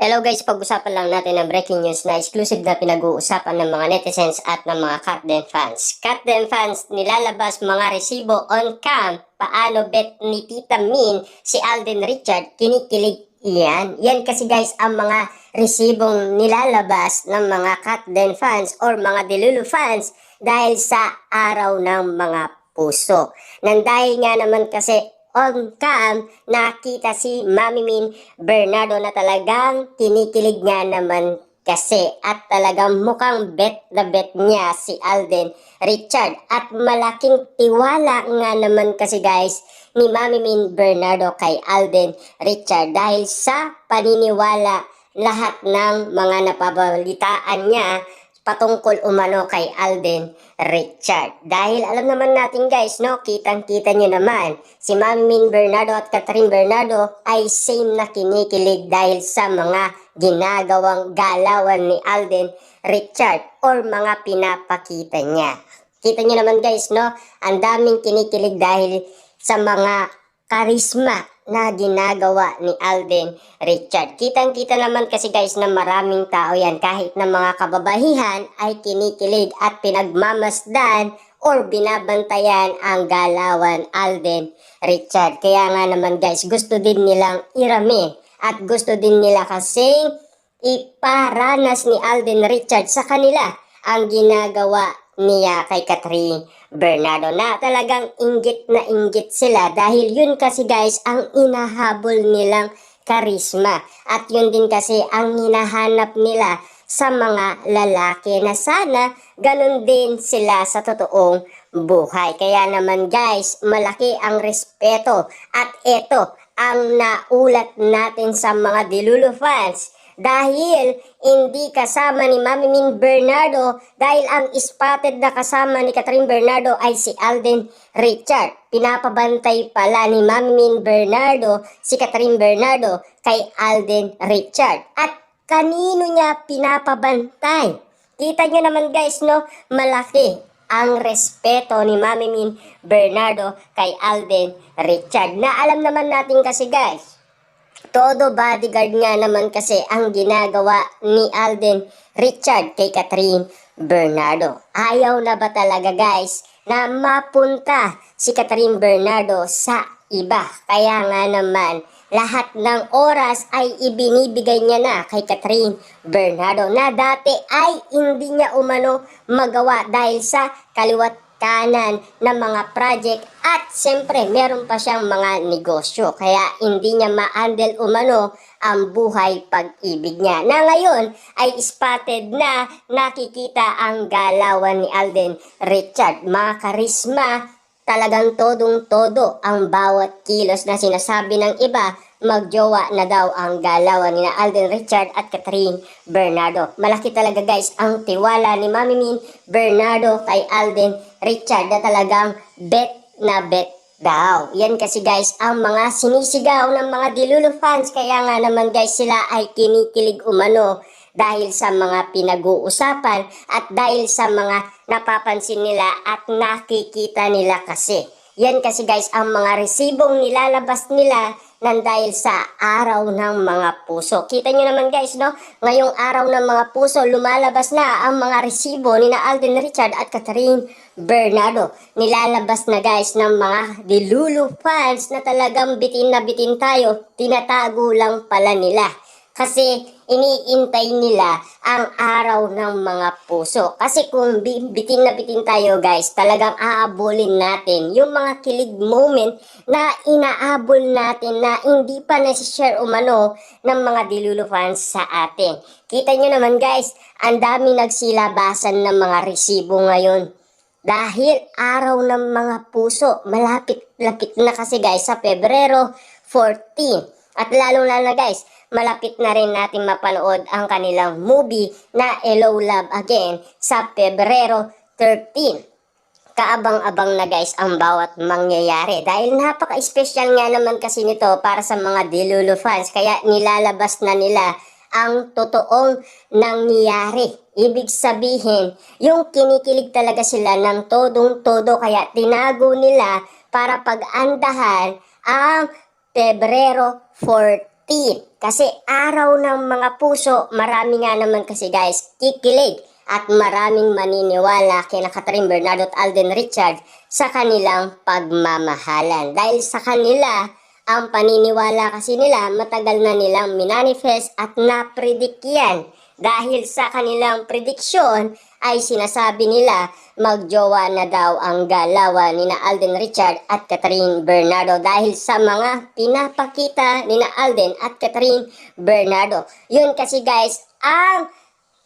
Hello guys, pag-usapan lang natin ng breaking news na exclusive na pinag-uusapan ng mga netizens at ng mga Katden fans. Katden fans, nilalabas mga resibo on cam. Paano bet ni Tita Min si Alden Richard? Kinikilig yan. Yan kasi guys ang mga resibong nilalabas ng mga Katden fans or mga Delulu fans dahil sa araw ng mga puso. Nandahil nga naman kasi on cam, nakita si Mami Min Bernardo na talagang kinikilig nga naman kasi at talagang mukhang bet na bet niya si Alden Richard at malaking tiwala nga naman kasi guys ni Mami Min Bernardo kay Alden Richard dahil sa paniniwala lahat ng mga napabalitaan niya patungkol umano kay Alden Richard. Dahil alam naman natin guys, no, kitang-kita nyo naman, si Mami Min Bernardo at Catherine Bernardo ay same na kinikilig dahil sa mga ginagawang galawan ni Alden Richard or mga pinapakita niya. Kita nyo naman guys, no, ang daming kinikilig dahil sa mga karisma na ginagawa ni Alden Richard. Kitang-kita naman kasi guys na maraming tao yan kahit na mga kababahihan ay kinikilig at pinagmamasdan or binabantayan ang galawan Alden Richard. Kaya nga naman guys, gusto din nilang irami at gusto din nila kasing iparanas ni Alden Richard sa kanila ang ginagawa niya kay Catherine Bernardo na talagang inggit na inggit sila dahil yun kasi guys ang inahabol nilang karisma at yun din kasi ang hinahanap nila sa mga lalaki na sana ganun din sila sa totoong buhay. Kaya naman guys, malaki ang respeto at ito ang naulat natin sa mga Delulu fans dahil hindi kasama ni Mami Min Bernardo dahil ang spotted na kasama ni Catherine Bernardo ay si Alden Richard. Pinapabantay pala ni Mami Min Bernardo si Catherine Bernardo kay Alden Richard. At kanino niya pinapabantay? Kita nyo naman guys, no, malaki ang respeto ni Mami Min Bernardo kay Alden Richard. Na alam naman natin kasi guys, todo bodyguard nga naman kasi ang ginagawa ni Alden Richard kay Catherine Bernardo. Ayaw na ba talaga guys na mapunta si Catherine Bernardo sa iba? Kaya nga naman lahat ng oras ay ibinibigay niya na kay Catherine Bernardo na dati ay hindi niya umano magawa dahil sa kaliwat kanan ng mga project at siyempre meron pa siyang mga negosyo kaya hindi niya ma-handle umano ang buhay pag-ibig niya na ngayon ay spotted na nakikita ang galawan ni Alden Richard. Mga karisma, talagang todong-todo ang bawat kilos na sinasabi ng iba. Magjowa na daw ang galawan ni Alden Richard at Catherine Bernardo. Malaki talaga guys ang tiwala ni Mami Min Bernardo kay Alden Richard na talagang bet na bet daw. Yan kasi guys ang mga sinisigaw ng mga Delulu fans. Kaya nga naman guys sila ay kinikilig umano dahil sa mga pinag-uusapan at dahil sa mga napapansin nila at nakikita nila kasi. Yan kasi guys ang mga resibong nilalabas nila nang dahil sa araw ng mga puso. Kita nyo naman guys, no? Ngayong araw ng mga puso, lumalabas na ang mga resibo ni na Alden Richard at Catherine Bernardo. Nilalabas na guys ng mga Delulu fans na talagang bitin na bitin tayo. Tinatago lang pala nila. Kasi iniintay nila ang araw ng mga puso. Kasi kung bitin na bitin tayo guys, talagang aabulin natin yung mga kilig moment na inaabol natin na hindi pa nasi-share umano ng mga Delulu fans sa atin. Kita nyo naman guys, ang dami nagsilabasan ng mga resibo ngayon. Dahil araw ng mga puso, malapit-lapit na kasi guys sa Pebrero 14. At lalong-lalo na guys, malapit na rin natin mapanood ang kanilang movie na Hello Love Again sa Pebrero 13. Kaabang-abang na guys ang bawat mangyayari dahil napaka-special nga naman kasi nito para sa mga Delulu fans kaya nilalabas na nila ang totoong nangyayari. Ibig sabihin, yung kinikilig talaga sila ng todong-todo kaya tinago nila para pag-andahan ang Pebrero 14. Kasi araw ng mga puso, marami nga naman kasi guys kikilig at maraming maniniwala kina Catherine Bernardo at Alden Richard sa kanilang pagmamahalan. Dahil sa kanila, ang paniniwala kasi nila, matagal na nilang minanifest at napredict yan. Dahil sa kanilang prediksyon ay sinasabi nila magjowa na daw ang galawan ni na Alden Richard at Catherine Bernardo dahil sa mga pinapakita ni na Alden at Catherine Bernardo. Yun kasi guys ang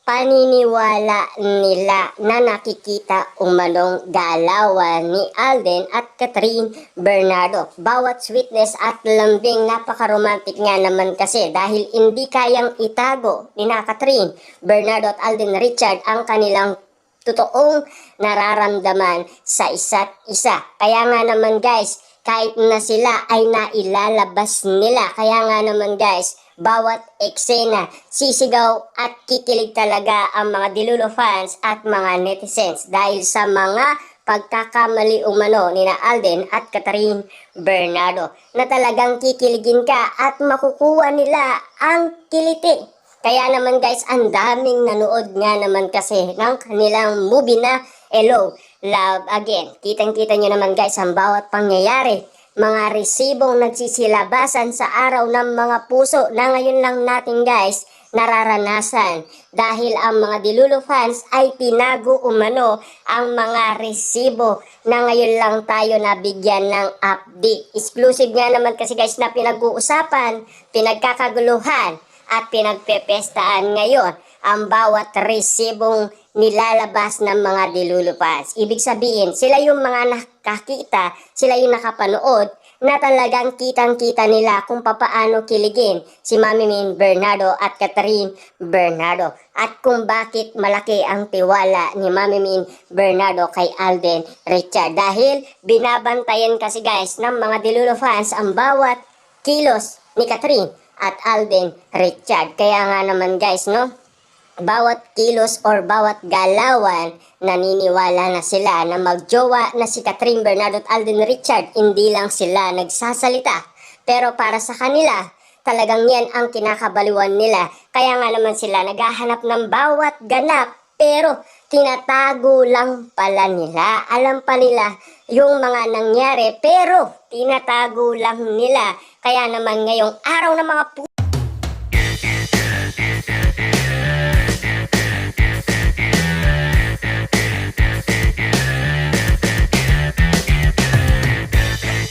paniniwala nila na nakikita umanong galawan ni Alden at Catherine Bernardo. Bawat sweetness at lambing, napaka-romantic nga naman kasi dahil hindi kayang itago ni na Catherine Bernardo at Alden Richard ang kanilang totoong nararamdaman sa isa't isa. Kaya nga naman guys, kahit na sila ay nailalabas nila. Kaya nga naman guys, bawat eksena, sisigaw at kikilig talaga ang mga Dilulo fans at mga netizens dahil sa mga pagkakamali umano ni na Alden at Catherine Bernardo na talagang kikiligin ka at makukuha nila ang kiliti. Kaya naman guys, ang daming nanood nga naman kasi ng kanilang movie na Hello, Love Again. Kitang-kita nyo naman guys ang bawat pangyayari. Mga resibong nagsisilabasan sa araw ng mga puso na ngayon lang natin guys nararanasan. Dahil ang mga Dilulo fans ay tinago umano ang mga resibo na ngayon lang tayo nabigyan ng update. Exclusive nga naman kasi guys na pinag-uusapan, pinagkakaguluhan at pinagpepestaan ngayon ang bawat resibong nilalabas ng mga Dilulo fans. Ibig sabihin, sila yung mga nakakita, sila yung nakapanood na talagang kitang-kita nila kung papaano kiligin si Mami Min Bernardo at Catherine Bernardo at kung bakit malaki ang tiwala ni Mami Min Bernardo kay Alden Richard dahil binabantayan kasi guys ng mga Dilulo fans ang bawat kilos ni Catherine at Alden Richard. Kaya nga naman guys, no? Bawat kilos or bawat galawan, naniniwala na sila na magjowa na si Catherine Bernardo at Alden Richard. Hindi lang sila nagsasalita. Pero para sa kanila, talagang yan ang kinakabaliwan nila. Kaya nga naman sila naghahanap ng bawat ganap. Pero tinatago lang pala nila. Alam pa nila yung mga nangyari. Pero tinatago lang nila. Kaya naman ngayong araw ng mga